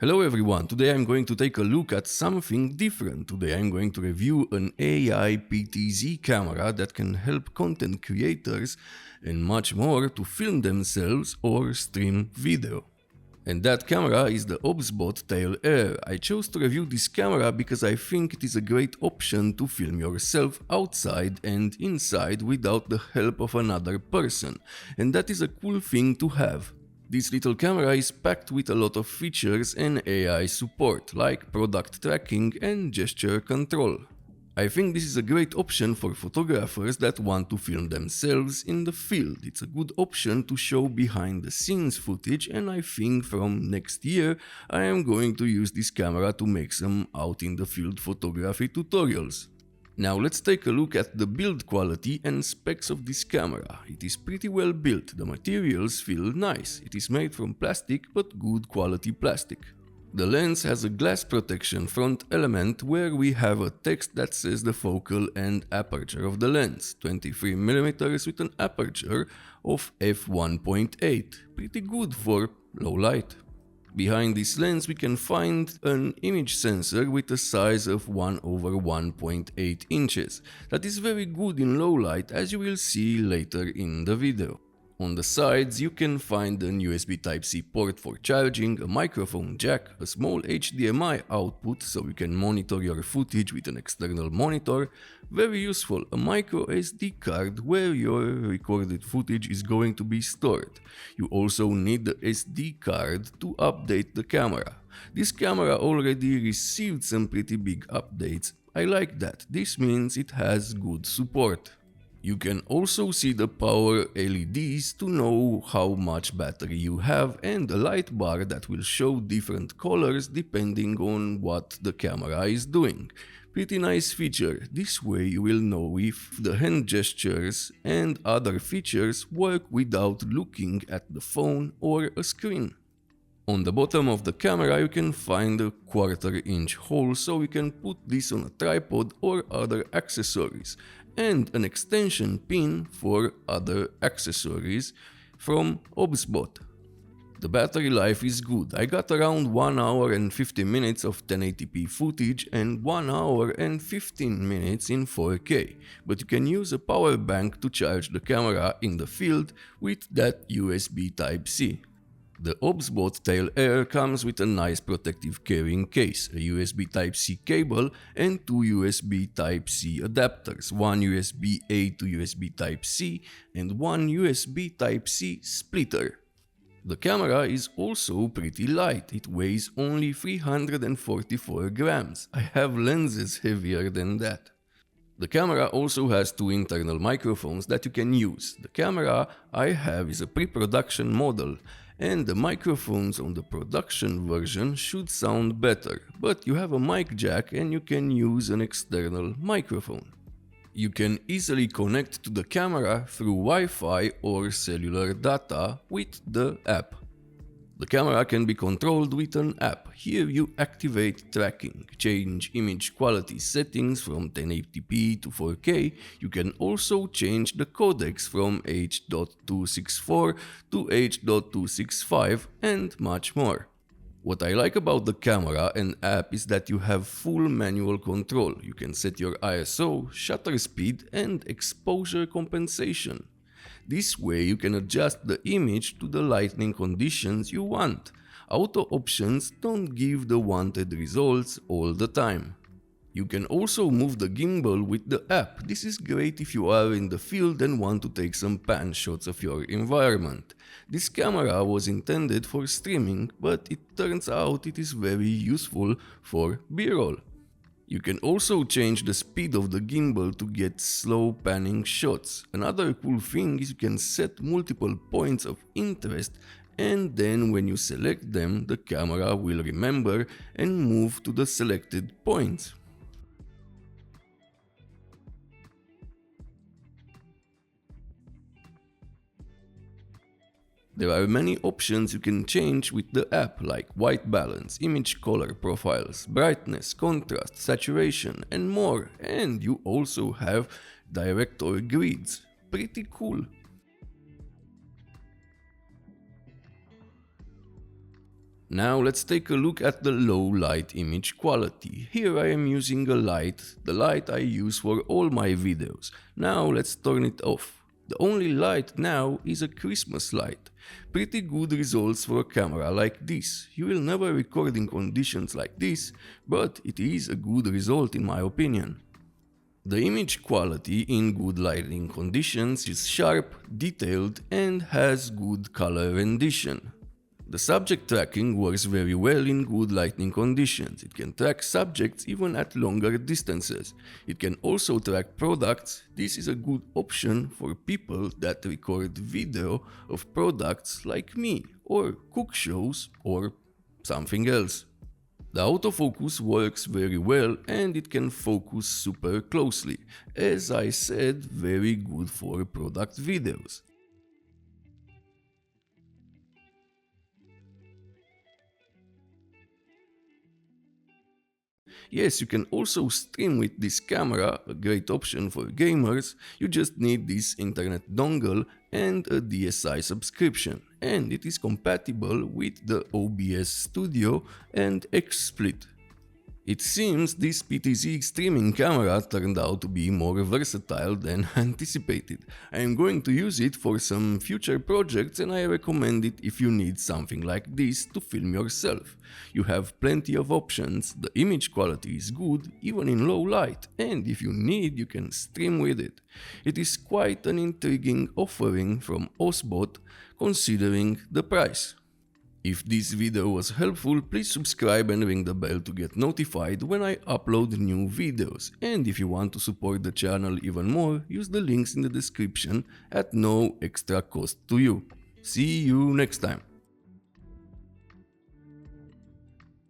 Hello everyone, today I'm going to take a look at something different. Today I'm going to review an AI PTZ camera that can help content creators and much more to film themselves or stream video. And that camera is the Obsbot Tail Air. I chose to review this camera because I think it is a great option to film yourself outside and inside without the help of another person. And that is a cool thing to have. This little camera is packed with a lot of features and AI support, like product tracking and gesture control. I think this is a great option for photographers that want to film themselves in the field. It's a good option to show behind the scenes footage, and I think from next year I am going to use this camera to make some out in the field photography tutorials. Now let's take a look at the build quality and specs of this camera. It is pretty well built, the materials feel nice, it is made from plastic but good quality plastic. The lens has a glass protection front element where we have a text that says the focal and aperture of the lens, 23mm with an aperture of f1.8, pretty good for low light. Behind this lens we can find an image sensor with a size of 1/1.8 inches. That is very good in low light, as you will see later in the video. On the sides you can find an USB Type-C port for charging, a microphone jack, a small HDMI output so you can monitor your footage with an external monitor, very useful, a micro SD card where your recorded footage is going to be stored. You also need the SD card to update the camera. This camera already received some pretty big updates. I like that, this means it has good support. You can also see the power LEDs to know how much battery you have and a light bar that will show different colors depending on what the camera is doing. Pretty nice feature, this way you will know if the hand gestures and other features work without looking at the phone or a screen. On the bottom of the camera you can find a 1/4 inch hole so you can put this on a tripod or other accessories, and an extension pin for other accessories from Obsbot. The battery life is good. I got around 1 hour and 50 minutes of 1080p footage and 1 hour and 15 minutes in 4K, but you can use a power bank to charge the camera in the field with that USB Type-C. The Obsbot Tail Air comes with a nice protective carrying case, a USB Type-C cable and 2 USB Type-C adapters, one USB-A to USB Type-C and one USB Type-C splitter. The camera is also pretty light, it weighs only 344 grams. I have lenses heavier than that. The camera also has 2 internal microphones that you can use. The camera I have is a pre-production model, and the microphones on the production version should sound better, but you have a mic jack and you can use an external microphone. You can easily connect to the camera through Wi-Fi or cellular data with the app. The camera can be controlled with an app. Here you activate tracking, change image quality settings from 1080p to 4K. You can also change the codecs from H.264 to H.265 and much more. What I like about the camera and app is that you have full manual control. You can set your ISO, shutter speed and exposure compensation. This way you can adjust the image to the lighting conditions you want. Auto options don't give the wanted results all the time. You can also move the gimbal with the app. This is great if you are in the field and want to take some pan shots of your environment. This camera was intended for streaming, but it turns out it is very useful for B-roll. You can also change the speed of the gimbal to get slow panning shots. Another cool thing is you can set multiple points of interest, and then when you select them, the camera will remember and move to the selected points. There are many options you can change with the app, like white balance, image color profiles, brightness, contrast, saturation and more, and you also have director grids. Pretty cool. Now let's take a look at the low light image quality. Here I am using a light, the light I use for all my videos. Now let's turn it off. The only light now is a Christmas light. Pretty good results for a camera like this. You will never record in conditions like this, but it is a good result in my opinion. The image quality in good lighting conditions is sharp, detailed and has good color rendition. The subject tracking works very well in good lighting conditions. It can track subjects even at longer distances. It can also track products. This is a good option for people that record video of products like me, or cook shows, or something else. The autofocus works very well and it can focus super closely. As I said, very good for product videos. Yes, you can also stream with this camera, a great option for gamers. You just need this internet dongle and a DSi subscription, and it is compatible with the OBS Studio and XSplit. It seems this PTZ streaming camera turned out to be more versatile than anticipated. I am going to use it for some future projects and I recommend it if you need something like this to film yourself. You have plenty of options, the image quality is good even in low light, and if you need you can stream with it. It is quite an intriguing offering from Obsbot considering the price. If this video was helpful, please subscribe and ring the bell to get notified when I upload new videos. And if you want to support the channel even more, use the links in the description at no extra cost to you. See you next time.